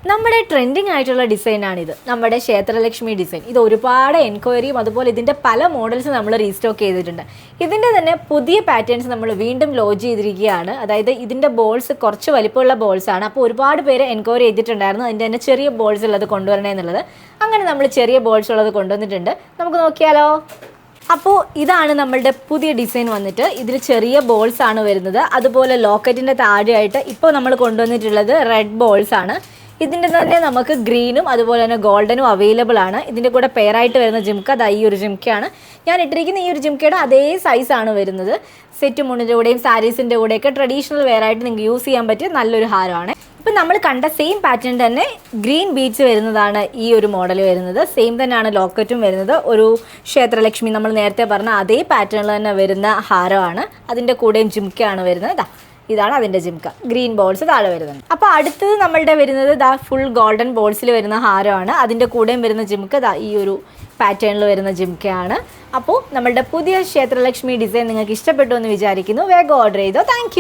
നമ്മുടെ ട്രെൻഡിങ് ആയിട്ടുള്ള ഡിസൈനാണിത്. നമ്മുടെ ക്ഷേത്രലക്ഷ്മി ഡിസൈൻ. ഇത് ഒരുപാട് എൻക്വയറിയും അതുപോലെ ഇതിൻ്റെ പല മോഡൽസ് നമ്മൾ റീസ്റ്റോക്ക് ചെയ്തിട്ടുണ്ട്. ഇതിൻ്റെ തന്നെ പുതിയ പാറ്റേൺസ് നമ്മൾ വീണ്ടും ലോഞ്ച് ചെയ്തിരിക്കുകയാണ്. അതായത് ഇതിൻ്റെ ബോൾസ് കുറച്ച് വലിപ്പമുള്ള ബോൾസാണ്. അപ്പോൾ ഒരുപാട് പേര് എൻക്വയറി ചെയ്തിട്ടുണ്ടായിരുന്നു അതിൻ്റെ തന്നെ ചെറിയ ബോൾസ് ഉള്ളത് കൊണ്ടുവരണേ എന്നുള്ളത്. അങ്ങനെ നമ്മൾ ചെറിയ ബോൾസ് ഉള്ളത് കൊണ്ടുവന്നിട്ടുണ്ട്. നമുക്ക് നോക്കിയാലോ. അപ്പോൾ ഇതാണ് നമ്മളുടെ പുതിയ ഡിസൈൻ വന്നിട്ട്. ഇതിൽ ചെറിയ ബോൾസ് ആണ് വരുന്നത്. അതുപോലെ ലോക്കറ്റിൻ്റെ താഴെയായിട്ട് ഇപ്പോൾ നമ്മൾ കൊണ്ടുവന്നിട്ടുള്ളത് റെഡ് ബോൾസ് ആണ്. ഇതിൻ്റെ തന്നെ നമുക്ക് ഗ്രീനും അതുപോലെ തന്നെ ഗോൾഡനും അവൈലബിൾ ആണ്. ഇതിൻ്റെ കൂടെ പെയറായിട്ട് വരുന്ന ജിംക്ക ദാ ഈ ഒരു ജിംക്കയാണ്. ഞാൻ ഇട്ടിരിക്കുന്ന ഈ ഒരു ജിംക്കയുടെ അതേ സൈസാണ് വരുന്നത്. സെറ്റ് മുണ്ടിൻ്റെ കൂടെയും സാരീസിൻ്റെ കൂടെയൊക്കെ ട്രഡീഷണൽ വെയർ ആയിട്ട് നിങ്ങൾക്ക് യൂസ് ചെയ്യാൻ പറ്റിയ നല്ലൊരു ഹാരമാണ്. ഇപ്പം നമ്മൾ കണ്ട സെയിം പാറ്റേൺ തന്നെ ഗ്രീൻ ബീഡ്സ് വരുന്നതാണ് ഈ ഒരു മോഡൽ വരുന്നത്. സെയിം തന്നെയാണ് ലോക്കറ്റും വരുന്നത്. ഒരു ക്ഷേത്രലക്ഷ്മി നമ്മൾ നേരത്തെ പറഞ്ഞ അതേ പാറ്റേണിൽ തന്നെ വരുന്ന ഹാരമാണ്. അതിൻ്റെ കൂടെയും ജിംക്കയാണ് വരുന്നത്. ഇതാണ് അതിൻ്റെ ജിംക്ക. ഗ്രീൻ ബോൾസ് താഴെ വരുന്നത്. അപ്പോൾ അടുത്തത് നമ്മളുടെ വരുന്നത് ദാ ഫുൾ ഗോൾഡൻ ബോൾസിൽ വരുന്ന ഹാരമാണ്. അതിൻ്റെ കൂടെയും വരുന്ന ജിംക്ക ദാ ഈ ഒരു പാറ്റേണിൽ വരുന്ന ജിംക്കയാണ്. അപ്പോൾ നമ്മളുടെ പുതിയ ക്ഷേത്രലക്ഷ്മി ഡിസൈൻ നിങ്ങൾക്ക് ഇഷ്ടപ്പെട്ടു എന്ന് വിചാരിക്കുന്നു. വേഗം ഓർഡർ ചെയ്തോ. താങ്ക്